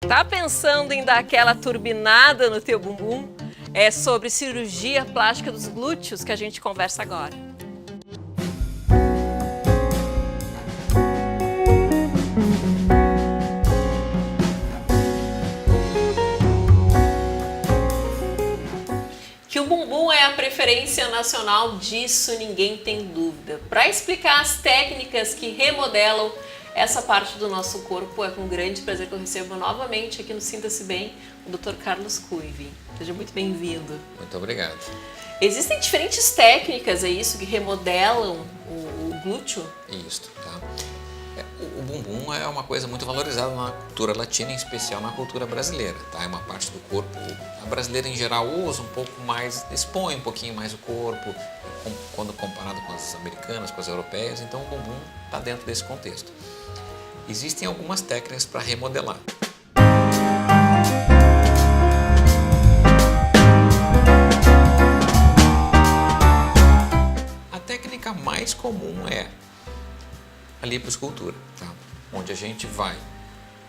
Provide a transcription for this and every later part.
Tá pensando em dar aquela turbinada no teu bumbum? É sobre cirurgia plástica dos glúteos que a gente conversa agora. Que o bumbum é a preferência nacional, disso ninguém tem dúvida. Para explicar as técnicas que remodelam essa parte do nosso corpo, é com grande prazer que eu recebo novamente aqui no Sinta-se Bem o Dr. Carlos Cuivi. Seja muito bem-vindo. Muito obrigado. Existem diferentes técnicas, é isso, que remodelam o glúteo? Isso, tá? O bumbum é uma coisa muito valorizada na cultura latina, em especial na cultura brasileira, tá? É uma parte do corpo, a brasileira em geral usa um pouco mais, expõe um pouquinho mais o corpo, quando comparado com as americanas, com as europeias, então o bumbum está dentro desse contexto. Existem algumas técnicas para remodelar. A técnica mais comum é a lipoescultura, tá? Onde a gente vai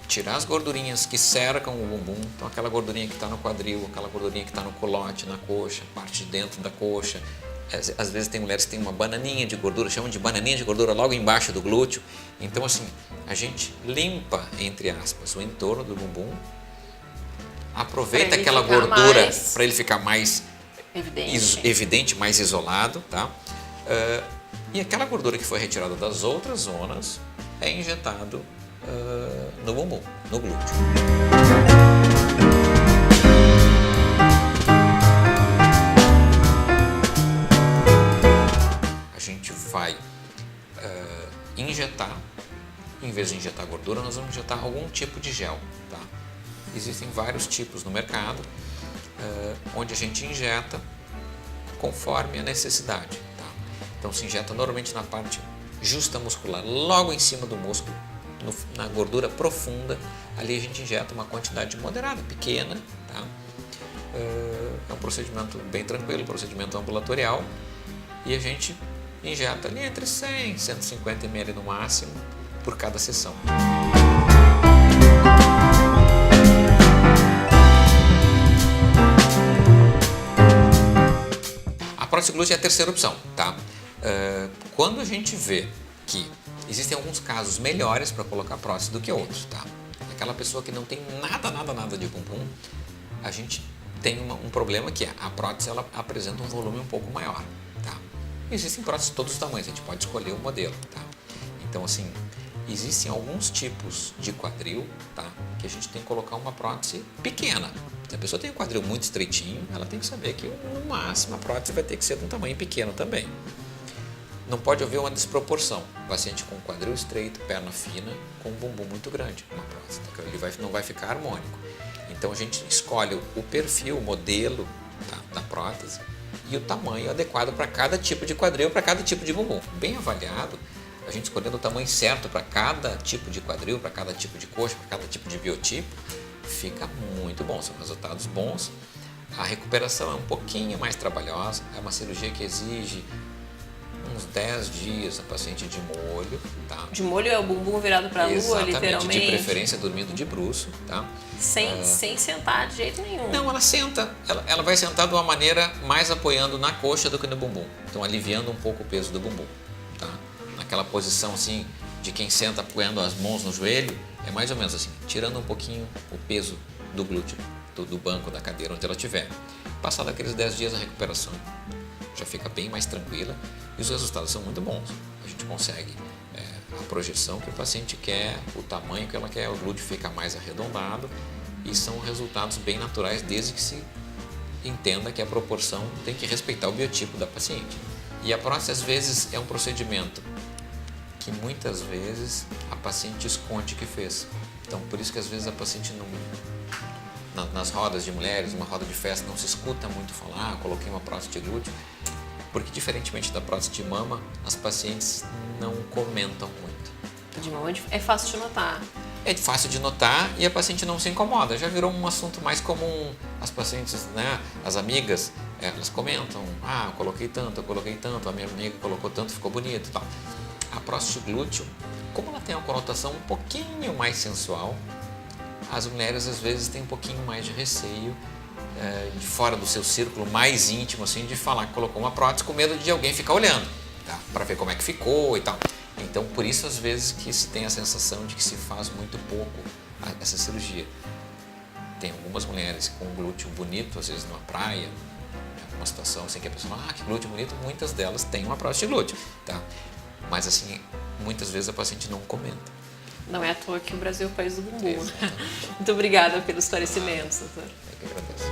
tirar as gordurinhas que cercam o bumbum, então aquela gordurinha que está no quadril, aquela gordurinha que está no culote, na coxa, parte de dentro da coxa. Às vezes tem mulheres que têm uma bananinha de gordura, chamam de bananinha de gordura logo embaixo do glúteo. Então assim, a gente limpa, entre aspas, o entorno do bumbum, aproveita aquela gordura para ele ficar mais evidente, mais isolado, tá? E aquela gordura que foi retirada das outras zonas é injetado no bumbum, no glúteo. A gente vai injetar, em vez de injetar gordura, nós vamos injetar algum tipo de gel, tá? Existem vários tipos no mercado, onde a gente injeta conforme a necessidade. Então se injeta normalmente na parte justa muscular, logo em cima do músculo, na gordura profunda. Ali a gente injeta uma quantidade moderada, pequena, tá? É um procedimento bem tranquilo, procedimento ambulatorial, e a gente injeta ali entre 100 e 150 ml no máximo por cada sessão. A prótese glútea é a terceira opção, tá? Quando a gente vê que existem alguns casos melhores para colocar prótese do que outros, tá? Aquela pessoa que não tem nada de bumbum, a gente tem um problema que a prótese ela apresenta um volume um pouco maior, tá? Existem próteses de todos os tamanhos, a gente pode escolher o modelo, tá? Então assim, existem alguns tipos de quadril, tá? Que a gente tem que colocar uma prótese pequena. Se a pessoa tem um quadril muito estreitinho, ela tem que saber que no máximo a prótese vai ter que ser de um tamanho pequeno também. Não pode haver uma desproporção. Paciente com quadril estreito, perna fina, com um bumbum muito grande, uma prótese. Ele não vai ficar harmônico. Então a gente escolhe o perfil, o modelo, tá, da prótese e o tamanho adequado para cada tipo de quadril, para cada tipo de bumbum. Bem avaliado, a gente escolhendo o tamanho certo para cada tipo de quadril, para cada tipo de coxa, para cada tipo de biotipo, fica muito bom, são resultados bons. A recuperação é um pouquinho mais trabalhosa, é uma cirurgia que exige uns 10 dias a paciente de molho, tá? De molho é o bumbum virado para a lua, literalmente? De preferência dormindo de bruço, tá? Sem sentar de jeito nenhum. Não, ela senta, ela vai sentar de uma maneira mais apoiando na coxa do que no bumbum, então aliviando um pouco o peso do bumbum, tá? Naquela posição assim, de quem senta apoiando as mãos no joelho, é mais ou menos assim, tirando um pouquinho o peso do glúteo, do banco, da cadeira, onde ela estiver. Passado aqueles 10 dias, a recuperação já fica bem mais tranquila e os resultados são muito bons. A gente consegue a projeção que o paciente quer, o tamanho que ela quer, o glúteo fica mais arredondado e são resultados bem naturais desde que se entenda que a proporção tem que respeitar o biotipo da paciente. E a prótese às vezes é um procedimento que muitas vezes a paciente esconde que fez. Então por isso que às vezes a paciente nas rodas de mulheres, uma roda de festa, não se escuta muito falar, coloquei uma prótese de glúteo, porque diferentemente da prótese de mama, as pacientes não comentam muito. De mama é fácil de notar. É fácil de notar e a paciente não se incomoda, já virou um assunto mais comum. As pacientes, né, as amigas, elas comentam, eu coloquei tanto, a minha amiga colocou tanto, ficou bonito e tal. A prótese de glúteo, como ela tem uma conotação um pouquinho mais sensual, as mulheres às vezes têm um pouquinho mais de receio de fora do seu círculo mais íntimo, assim, de falar que colocou uma prótese com medo de alguém ficar olhando, tá? Para ver como é que ficou e tal. Então, por isso, às vezes, que se tem a sensação de que se faz muito pouco essa cirurgia. Tem algumas mulheres com glúteo bonito, às vezes numa praia, uma situação assim que a pessoa fala, que glúteo bonito, muitas delas têm uma prótese de glúteo, tá? Mas, assim, muitas vezes a paciente não comenta. Não é à toa que o Brasil é o país do bumbum. Exatamente. Muito obrigada pelos esclarecimentos, doutor. Eu que agradeço.